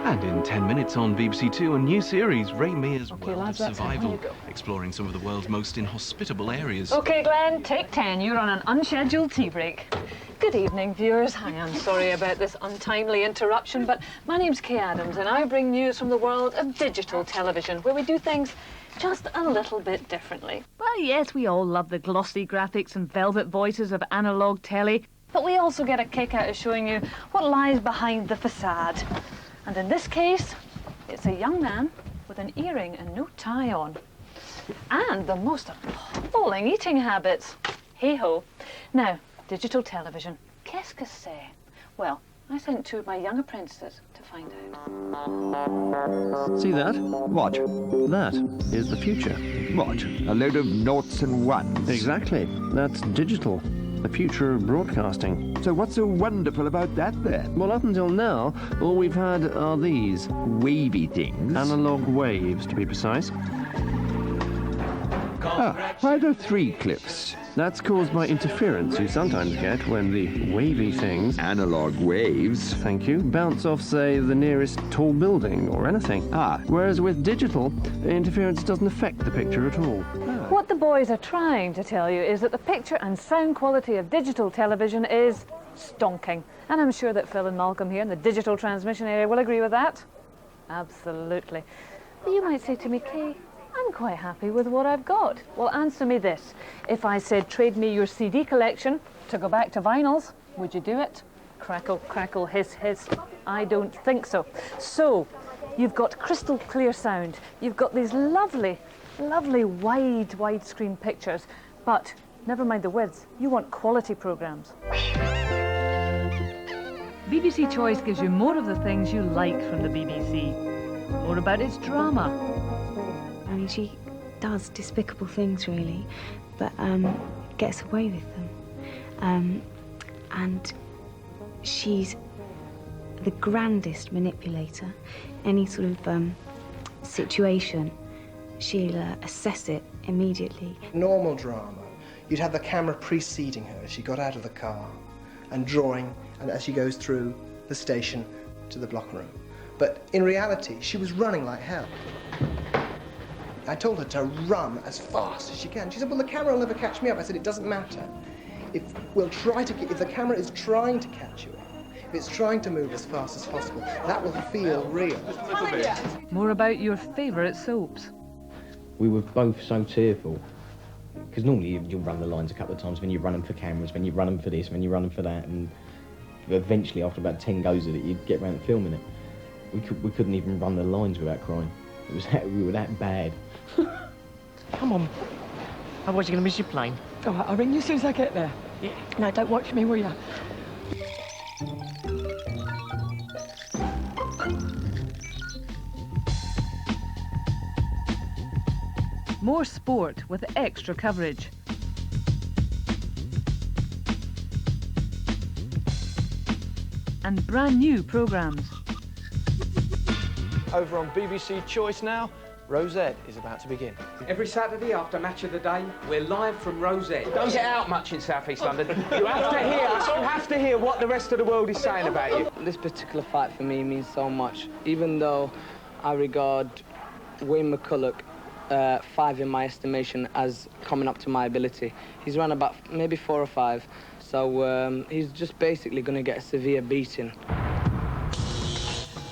And in 10 minutes on BBC Two, a new series, Ray Mears' World lads, of that's it. Survival, Here you go. exploring some of the world's most inhospitable areas. OK, Glenn, take 10. You're on an unscheduled tea break. Good evening, viewers. I am sorry about this untimely interruption, but my name's Kaye Adams, and I bring news from the world of digital television, where we do things just a little bit differently. Well, yes, we all love the glossy graphics and velvet voices of analogue telly, But we also get a kick out of showing you what lies behind the facade. And in this case, it's a young man with an earring and no tie on. And the most appalling eating habits. Hey-ho. Now, digital television. Qu'est-ce que c'est? Well, I sent two of my young apprentices to find out. See that? What? That is the future. What? A load of noughts and ones? Exactly. That's digital. The future of broadcasting. So what's so wonderful about that then? Well, up until now, all we've had are these. Wavy things? Analog waves, to be precise. Ah, why are there three cliffs? That's caused by interference you sometimes get when the wavy things, Analog waves? thank you, bounce off, say, the nearest tall building or anything. Ah. Whereas with digital, interference doesn't affect the picture at all. What the boys are trying to tell you is that the picture and sound quality of digital television is stonking. And I'm sure that Phil and Malcolm here in the digital transmission area will agree with that. Absolutely. But you might say to me, Kaye, I'm quite happy with what I've got. Well, answer me this. If I said trade me your CD collection to go back to vinyls, would you do it? Crackle, crackle, hiss, hiss. I don't think so. So, you've got crystal clear sound. You've got these lovely widescreen pictures, but never mind the widths, you want quality programmes. BBC Choice gives you more of the things you like from the BBC. More about its drama. I mean, she does despicable things, really, but gets away with them. And she's the grandest manipulator. Any sort of situation, she'll assess it immediately. Normal drama, you'd have the camera preceding her as she got out of the car and drawing, and as she goes through the station to the block room. But in reality, she was running like hell. I told her to run as fast as she can. She said, well, the camera will never catch me up. I said, it doesn't matter. If the camera is trying to catch you up, if it's trying to move as fast as possible, that will feel real. More about your favourite soaps. We were both so tearful, because normally you'll run the lines a couple of times when you run them for cameras, when you run them for this, when you run them for that, and eventually after about 10 goes at it, you'd get around to filming it. We couldn't even run the lines without crying. We were that bad. Come on. Otherwise you're going to miss your plane. All right, I'll ring you as soon as I get there. Yeah. No, don't watch me, will you? More sport with extra coverage. And brand new programmes. Over on BBC Choice now, Rosette is about to begin. Every Saturday after Match of the Day, we're live from Rosette. Don't get out much in South East London. You have to hear what the rest of the world is saying about you. This particular fight for me means so much, even though I regard Wayne McCulloch, 5 in my estimation, as coming up to my ability. He's run about maybe 4 or 5, so he's just basically going to get a severe beating.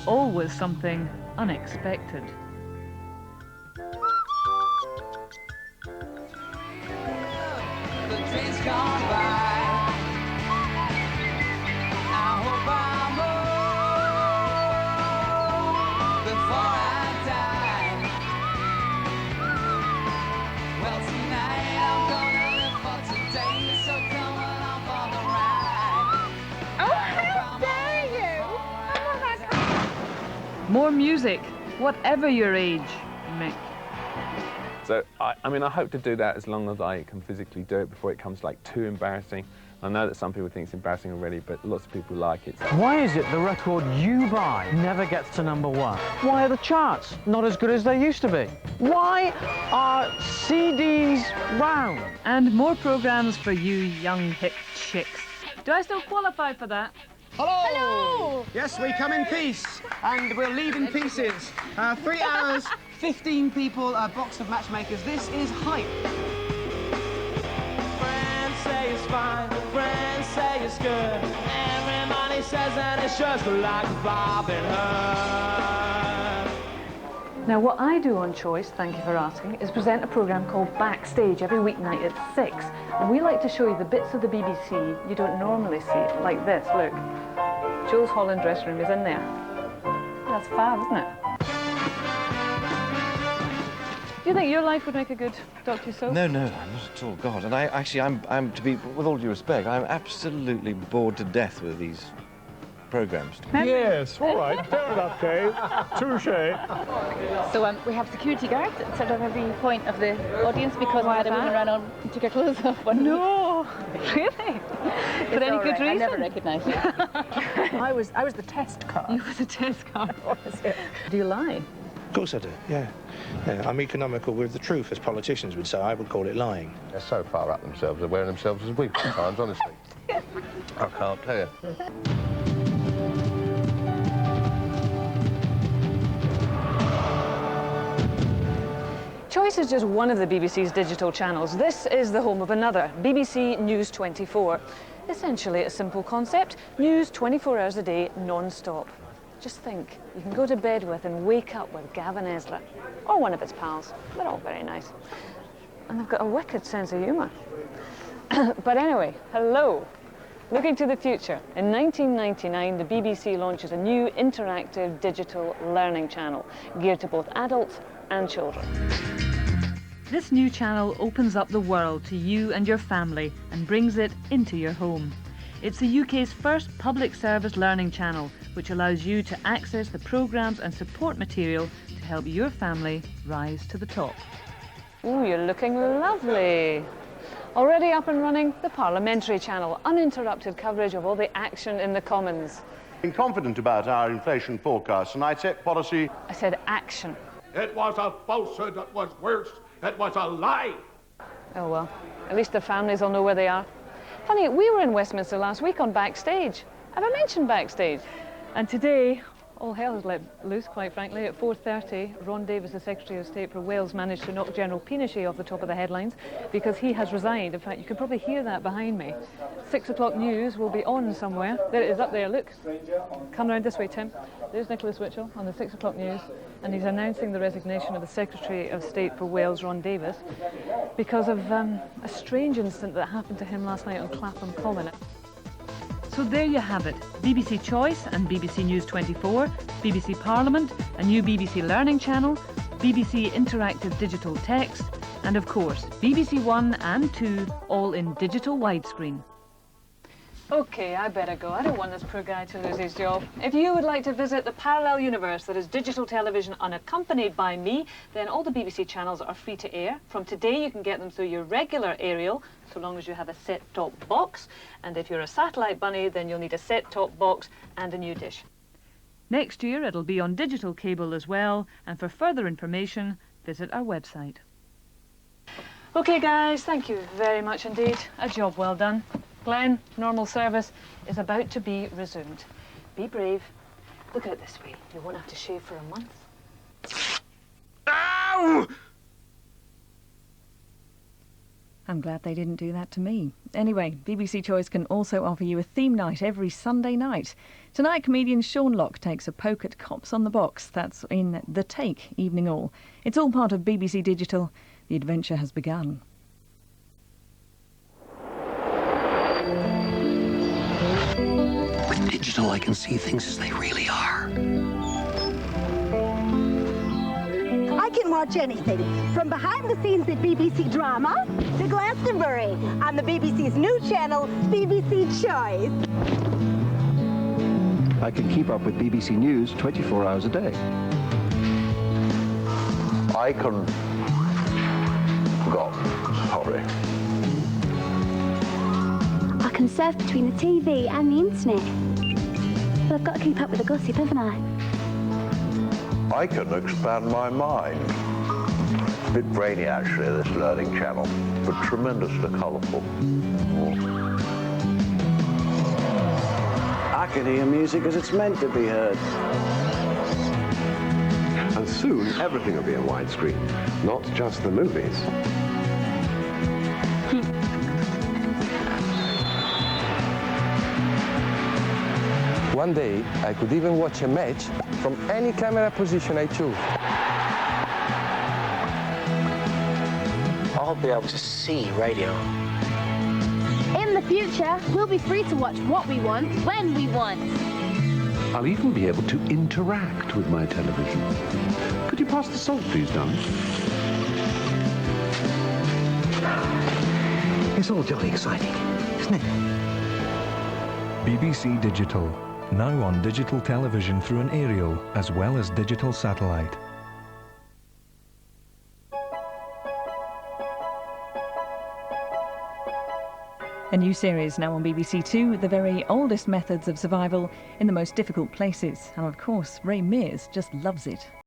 Always something unexpected. More music, whatever your age, Mick. So, I mean, I hope to do that as long as I can physically do it before it becomes, like, too embarrassing. I know that some people think it's embarrassing already, but lots of people like it. Why is it the record you buy never gets to #1? Why are the charts not as good as they used to be? Why are CDs round? And more programmes for you young hip chicks. Do I still qualify for that? Hello! Yes, we come in peace, and we'll leave in pieces. 3 hours, 15 people, a box of matchmakers. This is hype. Friends say it's fine, friends say it's good. Everybody says that it's just like Bob and her. Now, what I do on Choice, thank you for asking, is present a programme called Backstage every weeknight at 6. And we like to show you the bits of the BBC you don't normally see, like this, look. Jules Holland dressing room is in there. That's fab, isn't it? Do you think your life would make a good docu-soap? No, not at all. God, and I'm to be, with all due respect, I'm absolutely bored to death with these programmes. Yes, all right, fair enough, Kaye. Touché. So we have security guards at sort of every point of the audience because we had a woman run on and took her clothes off. No, really? For any good reason? I never recognised you. I was the test car. You were the test car. Do you lie? Of course I do, yeah. I'm economical with the truth, as politicians would say. I would call it lying. They're so far up themselves, they're wearing themselves as weak sometimes, honestly. I can't tell you. Choice is just one of the BBC's digital channels. This is the home of another, BBC News 24. Essentially a simple concept, news 24 hours a day, non-stop. Just think, you can go to bed with and wake up with Gavin Esler, or one of his pals. They're all very nice. And they've got a wicked sense of humour. But anyway, hello. Looking to the future, in 1999 the BBC launches a new interactive digital learning channel geared to both adults and children. This new channel opens up the world to you and your family and brings it into your home. It's the UK's first public service learning channel, which allows you to access the programmes and support material to help your family rise to the top. Ooh, you're looking lovely. Already up and running, the Parliamentary channel, uninterrupted coverage of all the action in the Commons. I'm confident about our inflation forecast, and I set policy... I said action. It was a falsehood that was worse. It was a lie. Oh well, at least their families will know where they are. Funny, we were in Westminster last week on Backstage. Have I mentioned Backstage? And today, all hell is let loose, quite frankly. At 4:30, Ron Davis, the Secretary of State for Wales, managed to knock General Pinochet off the top of the headlines because he has resigned. In fact, you can probably hear that behind me. 6 o'clock news will be on somewhere. There it is up there, look. Come round this way, Tim. There's Nicholas Witchell on the 6 o'clock news, and he's announcing the resignation of the Secretary of State for Wales, Ron Davis, because of a strange incident that happened to him last night on Clapham Common. So there you have it, BBC Choice and BBC News 24, BBC Parliament, a new BBC Learning channel, BBC Interactive Digital Text, and of course, BBC One and 2, all in digital widescreen. Okay, I better go. I don't want this poor guy to lose his job. If you would like to visit the parallel universe that is digital television unaccompanied by me, then all the BBC channels are free to air. From today, you can get them through your regular aerial, so long as you have a set-top box. And if you're a satellite bunny, then you'll need a set-top box and a new dish. Next year, it'll be on digital cable as well, and for further information, visit our website. Okay, guys, thank you very much indeed. A job well done. Glenn, normal service is about to be resumed. Be brave. Look at it this way. You won't have to shave for a month. Ow! I'm glad they didn't do that to me. Anyway, BBC Choice can also offer you a theme night every Sunday night. Tonight, comedian Sean Locke takes a poke at cops on the box. That's in The Take, Evening All. It's all part of BBC Digital. The adventure has begun. With digital, I can see things as they really are. I can watch anything, from behind the scenes at BBC Drama to Glastonbury on the BBC's new channel, BBC Choice. I can keep up with BBC News 24 hours a day. I can... sorry. I can surf between the TV and the internet. But I've got to keep up with the gossip, haven't I? I can expand my mind. A bit brainy, actually, this learning channel, but tremendously colourful. I I can hear music as it's meant to be heard. And soon everything will be in widescreen, not just the movies. One day, I could even watch a match from any camera position I chose. I'll be able to see radio. In the future, we'll be free to watch what we want, when we want. I'll even be able to interact with my television. Could you pass the salt, please, darling? It's all jolly exciting, isn't it? BBC Digital, now on digital television through an aerial as well as digital satellite. A new series now on BBC Two, the very oldest methods of survival in the most difficult places. And of course, Ray Mears just loves it.